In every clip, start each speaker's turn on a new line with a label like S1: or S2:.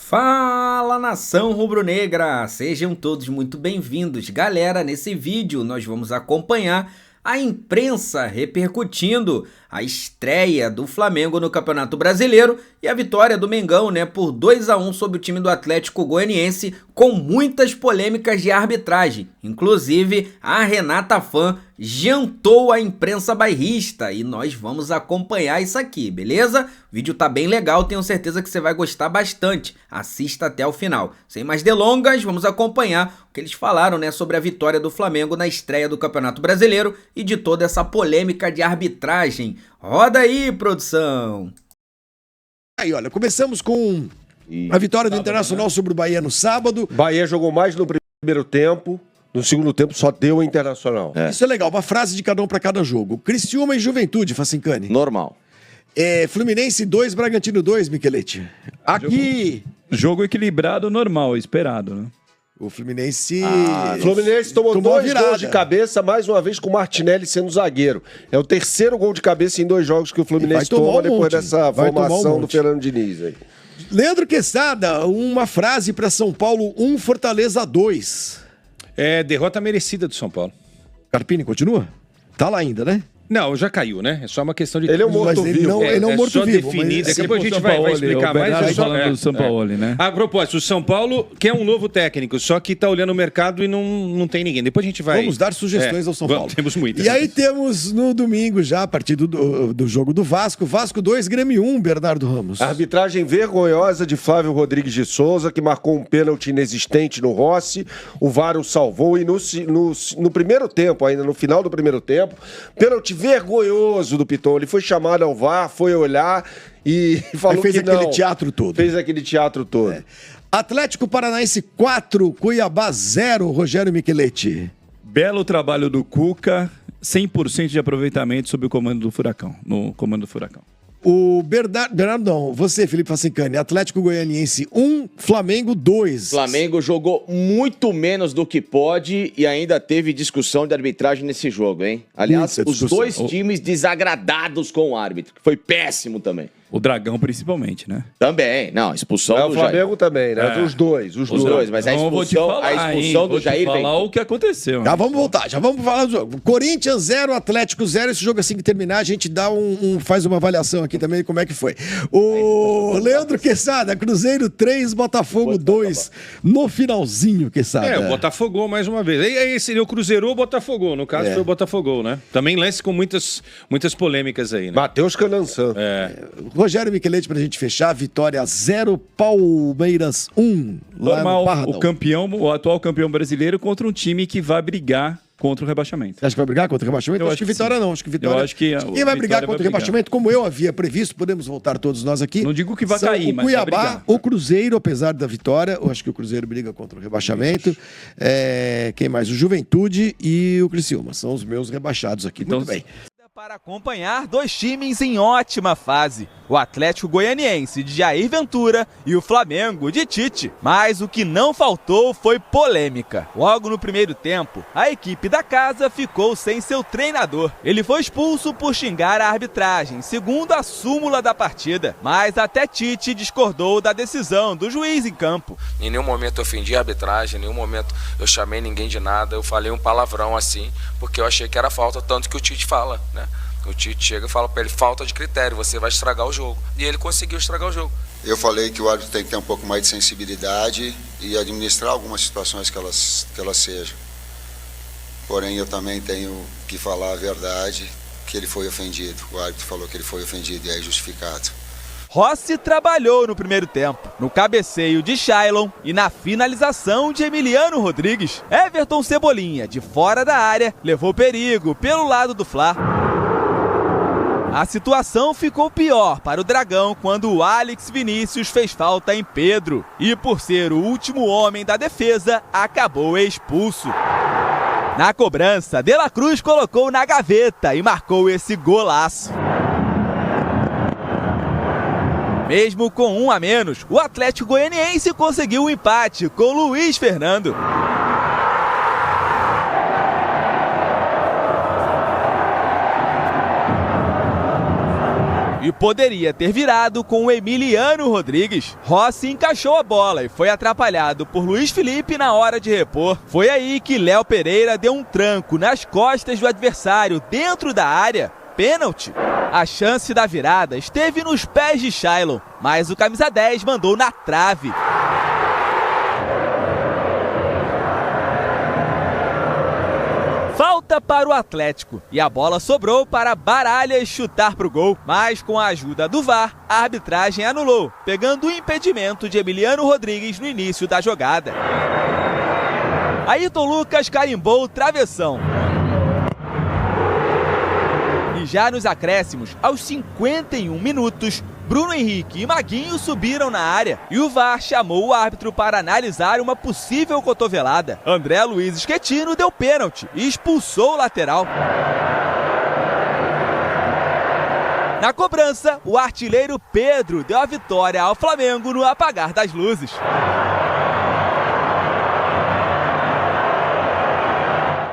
S1: Fala, nação rubro-negra! Sejam todos muito bem-vindos. Galera, nesse vídeo nós vamos acompanhar a imprensa repercutindo a estreia do Flamengo no Campeonato Brasileiro e a vitória do Mengão, por 2-1 sobre o time do Atlético Goianiense, com muitas polêmicas de arbitragem. Inclusive, a Renata Fã jantou a imprensa bairrista e nós vamos acompanhar isso aqui, beleza? O vídeo tá bem legal, tenho certeza que você vai gostar bastante. Assista até o final. Sem mais delongas, vamos acompanhar o que eles falaram, sobre a vitória do Flamengo na estreia do Campeonato Brasileiro e de toda essa polêmica de arbitragem. Roda aí, produção!
S2: Aí, olha, começamos com a vitória do Internacional sobre o Bahia no sábado.
S3: Bahia jogou mais no primeiro tempo, no segundo tempo só deu o Internacional.
S2: Isso é legal, uma frase de cada um para cada jogo. Criciúma e Juventude, Facincani.
S4: Normal.
S2: Fluminense 2, Bragantino 2, Micheletti. Aqui...
S5: Jogo equilibrado, normal, esperado, né?
S2: O Fluminense...
S3: Fluminense tomou dois
S2: virada.
S3: gols de cabeça, mais uma vez com o Martinelli sendo zagueiro. É o terceiro gol de cabeça em 2 jogos que o Fluminense toma depois dessa formação do Fernando Diniz. Aí.
S2: Leandro Quesada, uma frase para São Paulo 1, Fortaleza 2.
S6: Derrota merecida do São Paulo.
S2: Carpini, continua? Tá lá ainda, né?
S6: Não, já caiu, né? É só uma questão de...
S3: Ele é um morto-vivo.
S2: Ele é um morto-vivo.
S6: Definir. Daqui a pouco a gente vai explicar mais.
S5: Falando do São Paulo, né?
S6: A propósito, o São Paulo quer um novo técnico, só que tá olhando o mercado e não tem ninguém. Depois a gente vai...
S2: Vamos dar sugestões ao São Paulo.
S6: Temos muitas.
S2: E aí temos no domingo já, a partir do jogo do Vasco, Vasco 2, Grêmio 1, Bernardo Ramos.
S3: Arbitragem vergonhosa de Flávio Rodrigues de Souza, que marcou um pênalti inexistente no Rossi. O VAR o salvou e no primeiro tempo, ainda no final do primeiro tempo, pênalti vergonhoso do Piton. Ele foi chamado ao VAR, foi olhar e falou que não.
S2: Fez aquele teatro todo.
S3: Fez aquele teatro todo.
S2: Atlético Paranaense 4, Cuiabá 0, Rogério Micheletti.
S5: Belo trabalho do Cuca, 100% de aproveitamento sob o comando do Furacão, no comando do Furacão.
S2: O Bernardo, não, você, Felipe Facincani, Atlético Goianiense 1, Flamengo 2.
S4: Flamengo jogou muito menos do que pode e ainda teve discussão de arbitragem nesse jogo, hein? Aliás, os dois times desagradados com o árbitro, que foi péssimo também.
S5: O Dragão, principalmente, né?
S4: Também, não, expulsão do
S3: O Flamengo
S4: Jair.
S3: também, né? Os dois,
S4: mas a expulsão do Jair
S5: vou te falar o que aconteceu.
S2: Já vamos voltar, já vamos falar do jogo. Corinthians 0, Atlético 0. Esse jogo assim que terminar, a gente dá faz uma avaliação aqui também de como é que foi. O Leandro Quesada, Cruzeiro 3, Botafogo 2. No finalzinho, Quesada.
S6: O Botafogo mais uma vez. Aí seria o Cruzeiro ou o Botafogo. No caso foi o Botafogo, né? Também lance com muitas polêmicas aí, né?
S3: Matheus Canançan.
S2: Rogério Micheletti, pra gente fechar, vitória 0, Palmeiras 1.
S5: Normal, o atual campeão brasileiro contra um time que vai brigar contra o rebaixamento.
S2: Você acha que vai brigar contra o rebaixamento?
S5: Eu acho que
S2: vitória
S5: sim.
S2: não. Acho que vitória.
S5: Eu acho que
S2: quem vai brigar contra o rebaixamento, como eu havia previsto, podemos voltar todos nós aqui.
S5: Não digo que vai cair, mas
S2: o Cuiabá,
S5: vai brigar.
S2: o Cruzeiro, apesar da vitória, eu acho que o Cruzeiro briga contra o rebaixamento. Quem mais? O Juventude e o Criciúma. São os meus rebaixados aqui.
S5: Então,
S2: muito bem.
S7: Para acompanhar dois times em ótima fase, o Atlético Goianiense de Jair Ventura e o Flamengo de Tite. Mas o que não faltou foi polêmica. Logo no primeiro tempo, a equipe da casa ficou sem seu treinador. Ele foi expulso por xingar a arbitragem, segundo a súmula da partida. Mas até Tite discordou da decisão do juiz em campo.
S8: Em nenhum momento eu ofendi a arbitragem, em nenhum momento eu chamei ninguém de nada, eu falei um palavrão assim, porque eu achei que era falta, tanto que o Tite fala, né? O Tite chega e fala para ele, falta de critério, você vai estragar o jogo. E ele conseguiu estragar o jogo.
S9: Eu falei que o árbitro tem que ter um pouco mais de sensibilidade e administrar algumas situações que elas sejam. Porém, eu também tenho que falar a verdade, que ele foi ofendido. O árbitro falou que ele foi ofendido e é justificado.
S7: Rossi trabalhou no primeiro tempo, no cabeceio de Shailon e na finalização de Emiliano Rodrigues. Everton Cebolinha, de fora da área, levou perigo pelo lado do Fla. A situação ficou pior para o Dragão quando o Alex Vinícius fez falta em Pedro. E por ser o último homem da defesa, acabou expulso. Na cobrança, De La Cruz colocou na gaveta e marcou esse golaço. Mesmo com 1 a menos, o Atlético Goianiense conseguiu um empate com Luiz Fernando. e poderia ter virado com o Emiliano Rodrigues. Rossi encaixou a bola e foi atrapalhado por Luiz Felipe na hora de repor. Foi aí que Léo Pereira deu um tranco nas costas do adversário dentro da área. Pênalti. A chance da virada esteve nos pés de Shailon, mas o camisa 10 mandou na trave. Falta para o Atlético e a bola sobrou para Baralhas chutar para o gol, mas com a ajuda do VAR, a arbitragem anulou, pegando o impedimento de Emiliano Rodrigues no início da jogada. Ayrton Lucas carimbou o travessão. E já nos acréscimos, aos 51 minutos, Bruno Henrique e Maguinho subiram na área e o VAR chamou o árbitro para analisar uma possível cotovelada. André Luiz Schettino deu pênalti e expulsou o lateral. Na cobrança, o artilheiro Pedro deu a vitória ao Flamengo no apagar das luzes.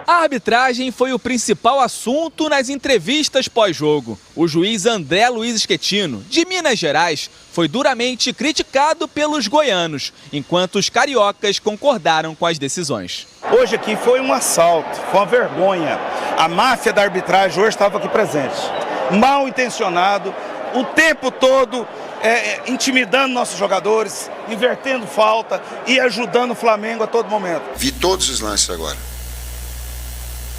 S7: A arbitragem foi o principal assunto nas entrevistas pós-jogo. O juiz André Luiz Schettino, de Minas Gerais, foi duramente criticado pelos goianos, enquanto os cariocas concordaram com as decisões.
S10: Hoje aqui foi um assalto, foi uma vergonha. A máfia da arbitragem hoje estava aqui presente. Mal intencionado, o tempo todo intimidando nossos jogadores, invertendo falta e ajudando o Flamengo a todo momento.
S9: Vi todos os lances agora.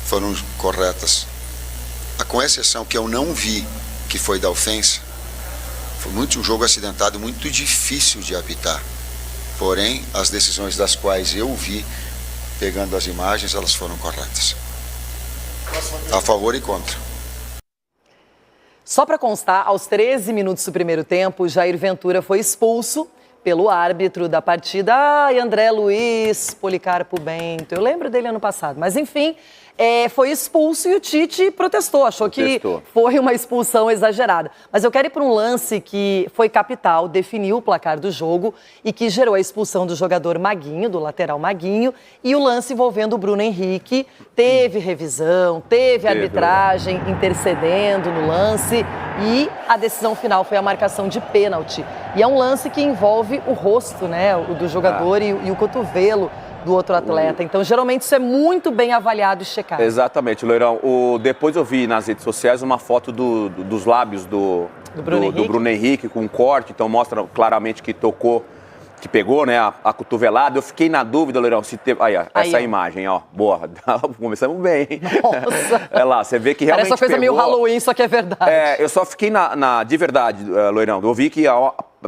S9: Foram corretas. Com exceção que eu não vi, que foi da ofensa, foi um jogo acidentado, muito difícil de apitar. Porém, as decisões das quais eu vi, pegando as imagens, elas foram corretas. A favor e contra.
S11: Só para constar, aos 13 minutos do primeiro tempo, Jair Ventura foi expulso pelo árbitro da partida. Ai, André Luiz, Policarpo Bento, eu lembro dele ano passado, mas enfim... foi expulso e o Tite protestou, achou que foi uma expulsão exagerada. Mas eu quero ir para um lance que foi capital, definiu o placar do jogo e que gerou a expulsão do jogador Maguinho, do lateral Maguinho, e o lance envolvendo o Bruno Henrique. Teve revisão, teve arbitragem intercedendo no lance e a decisão final foi a marcação de pênalti. E é um lance que envolve o rosto, né, o do jogador e o cotovelo do outro atleta. Então, geralmente, isso é muito bem avaliado e checado.
S12: Exatamente, Loirão. Depois eu vi nas redes sociais uma foto dos lábios do Bruno Henrique com um corte, então mostra claramente que tocou, que pegou, né, a cotovelada. Eu fiquei na dúvida, Loirão, se teve... Aí, ó, essa imagem, ó, boa. Começamos bem. Nossa. É lá, você vê que realmente
S11: parece uma coisa meio Halloween, só que é verdade.
S12: Eu só fiquei de verdade, Loirão. Eu vi que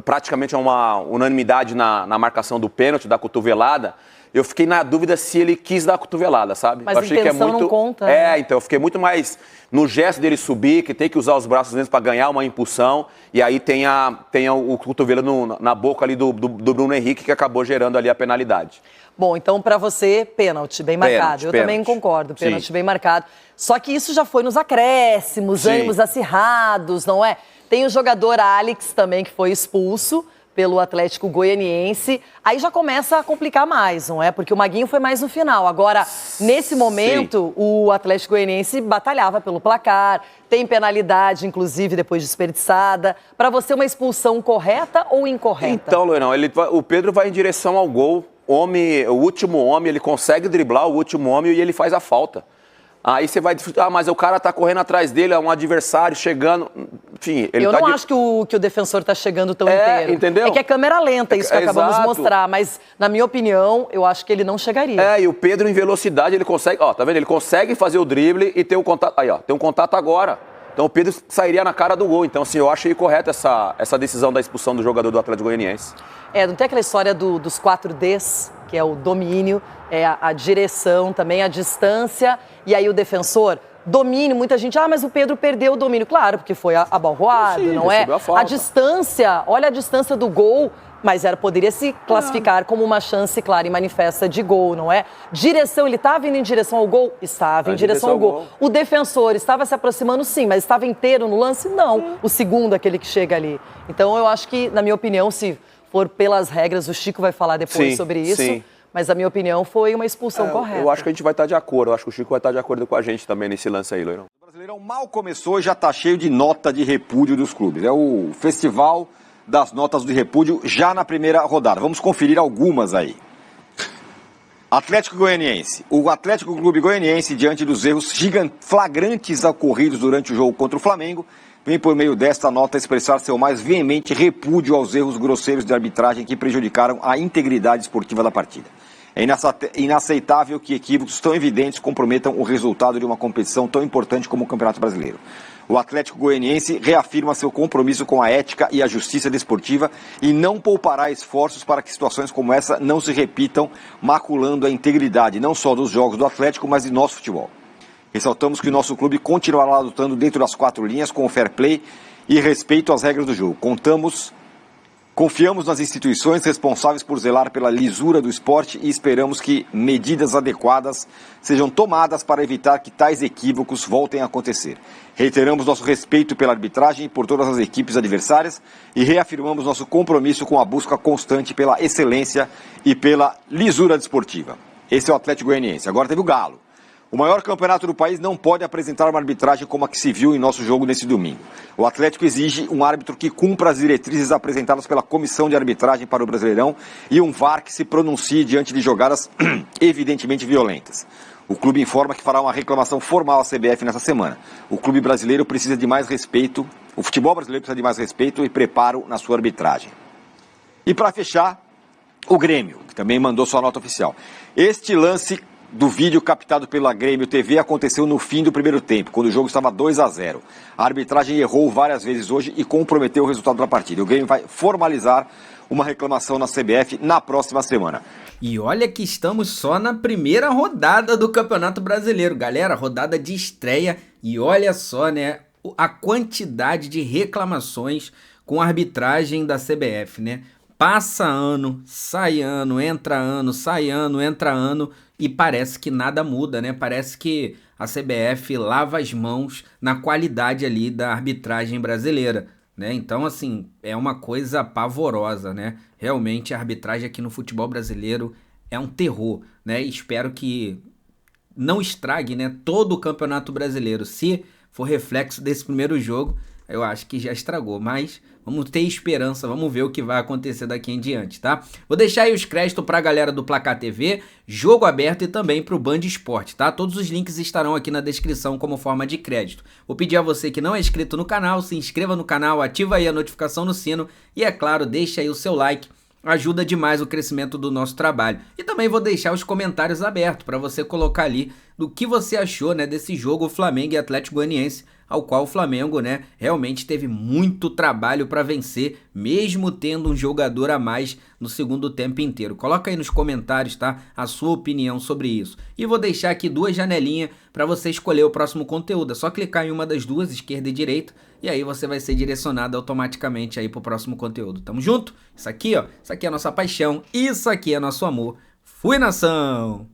S12: praticamente é uma unanimidade na marcação do pênalti, da cotovelada. Eu fiquei na dúvida se ele quis dar a cotovelada, sabe?
S11: Mas
S12: eu achei
S11: a intenção
S12: que é muito...
S11: não conta. Né?
S12: Então eu fiquei muito mais no gesto dele subir, que tem que usar os braços mesmo para ganhar uma impulsão, e aí tem o cotovelo na boca ali do Bruno Henrique, que acabou gerando ali a penalidade.
S11: Bom, então para você, pênalti, bem marcado. Eu também concordo, pênalti bem marcado. Só que isso já foi nos acréscimos, ânimos acirrados, não é? Tem o jogador Alex também, que foi expulso pelo Atlético Goianiense, aí já começa a complicar mais, não é? Porque o Maguinho foi mais no final. Agora, nesse momento, o Atlético Goianiense batalhava pelo placar, tem penalidade, inclusive, depois desperdiçada. Para você, uma expulsão correta ou incorreta?
S12: Então, Loirão, o Pedro vai em direção ao gol. O último homem, ele consegue driblar o último homem e ele faz a falta. Aí você vai disputar, mas o cara tá correndo atrás dele, é um adversário chegando, enfim...
S11: Eu não acho que o defensor tá chegando tão inteiro.
S12: Entendeu?
S11: É que é câmera lenta, isso que acabamos de mostrar, mas na minha opinião, eu acho que ele não chegaria.
S12: E o Pedro em velocidade, ele consegue, tá vendo? Ele consegue fazer o drible e ter um contato, tem um contato agora. Então o Pedro sairia na cara do gol, então assim, eu achei correta essa decisão da expulsão do jogador do Atlético Goianiense.
S11: Não tem aquela história dos 4 Ds, que é o domínio, a direção também, a distância, e aí o defensor, domínio, muita gente, mas o Pedro perdeu o domínio. Claro, porque foi abalroado, não é? A distância, olha a distância do gol, mas poderia se classificar como uma chance clara e manifesta de gol, não é? Direção, ele estava indo em direção ao gol? Estava em direção ao gol. O defensor estava se aproximando, sim, mas estava inteiro no lance? Não. O segundo, aquele que chega ali. Então, eu acho que, na minha opinião, se for pelas regras, o Chico vai falar depois sobre isso. Sim. Mas a minha opinião foi uma expulsão correta.
S12: Eu acho que a gente vai estar de acordo. Eu acho que o Chico vai estar de acordo com a gente também nesse lance aí, Loirão.
S13: Brasileirão mal começou e já está cheio de nota de repúdio dos clubes. É o festival das notas de repúdio já na primeira rodada. Vamos conferir algumas aí. Atlético Goianiense. O Atlético Clube Goianiense, diante dos erros flagrantes ocorridos durante o jogo contra o Flamengo, vem por meio desta nota expressar seu mais veemente repúdio aos erros grosseiros de arbitragem que prejudicaram a integridade esportiva da partida. É inaceitável que equívocos tão evidentes comprometam o resultado de uma competição tão importante como o Campeonato Brasileiro. O Atlético Goianiense reafirma seu compromisso com a ética e a justiça desportiva e não poupará esforços para que situações como essa não se repitam, maculando a integridade não só dos jogos do Atlético, mas de nosso futebol. Ressaltamos que o nosso clube continuará lutando dentro das 4 linhas com o fair play e respeito às regras do jogo. Confiamos nas instituições responsáveis por zelar pela lisura do esporte e esperamos que medidas adequadas sejam tomadas para evitar que tais equívocos voltem a acontecer. Reiteramos nosso respeito pela arbitragem e por todas as equipes adversárias e reafirmamos nosso compromisso com a busca constante pela excelência e pela lisura desportiva. Esse é o Atlético Goianiense. Agora teve o Galo. O maior campeonato do país não pode apresentar uma arbitragem como a que se viu em nosso jogo nesse domingo. O Atlético exige um árbitro que cumpra as diretrizes apresentadas pela Comissão de Arbitragem para o Brasileirão e um VAR que se pronuncie diante de jogadas evidentemente violentas. O clube informa que fará uma reclamação formal à CBF nessa semana. O clube brasileiro precisa de mais respeito, o futebol brasileiro precisa de mais respeito e preparo na sua arbitragem. E para fechar, o Grêmio, que também mandou sua nota oficial. Este lance do vídeo captado pela Grêmio TV aconteceu no fim do primeiro tempo, quando o jogo estava 2-0. A arbitragem errou várias vezes hoje e comprometeu o resultado da partida. O Grêmio vai formalizar uma reclamação na CBF na próxima semana.
S1: E olha que estamos só na primeira rodada do Campeonato Brasileiro, galera, rodada de estreia. E olha só, né, a quantidade de reclamações com a arbitragem da CBF, né? Passa ano, sai ano, entra ano, sai ano, entra ano e parece que nada muda, né? Parece que a CBF lava as mãos na qualidade ali da arbitragem brasileira, né? Então, assim, é uma coisa pavorosa, né? Realmente a arbitragem aqui no futebol brasileiro é um terror, né? E espero que não estrague, né, todo o Campeonato Brasileiro. Se for reflexo desse primeiro jogo, eu acho que já estragou, mas vamos ter esperança, vamos ver o que vai acontecer daqui em diante, tá? Vou deixar aí os créditos pra galera do Placar TV, Jogo Aberto e também pro Band Esporte, tá? Todos os links estarão aqui na descrição como forma de crédito. Vou pedir a você que não é inscrito no canal, se inscreva no canal, ativa aí a notificação no sino e, é claro, deixa aí o seu like. Ajuda demais o crescimento do nosso trabalho. E também vou deixar os comentários abertos para você colocar ali do que você achou, né, desse jogo Flamengo e Atlético Goianiense, ao qual o Flamengo, né, realmente teve muito trabalho para vencer, mesmo tendo um jogador a mais no segundo tempo inteiro. Coloca aí nos comentários, tá, a sua opinião sobre isso. E vou deixar aqui 2 janelinhas para você escolher o próximo conteúdo. É só clicar em uma das duas, esquerda e direita, e aí você vai ser direcionado automaticamente aí pro próximo conteúdo. Tamo junto? Isso aqui, ó, isso aqui é a nossa paixão, isso aqui é nosso amor. Fui, nação!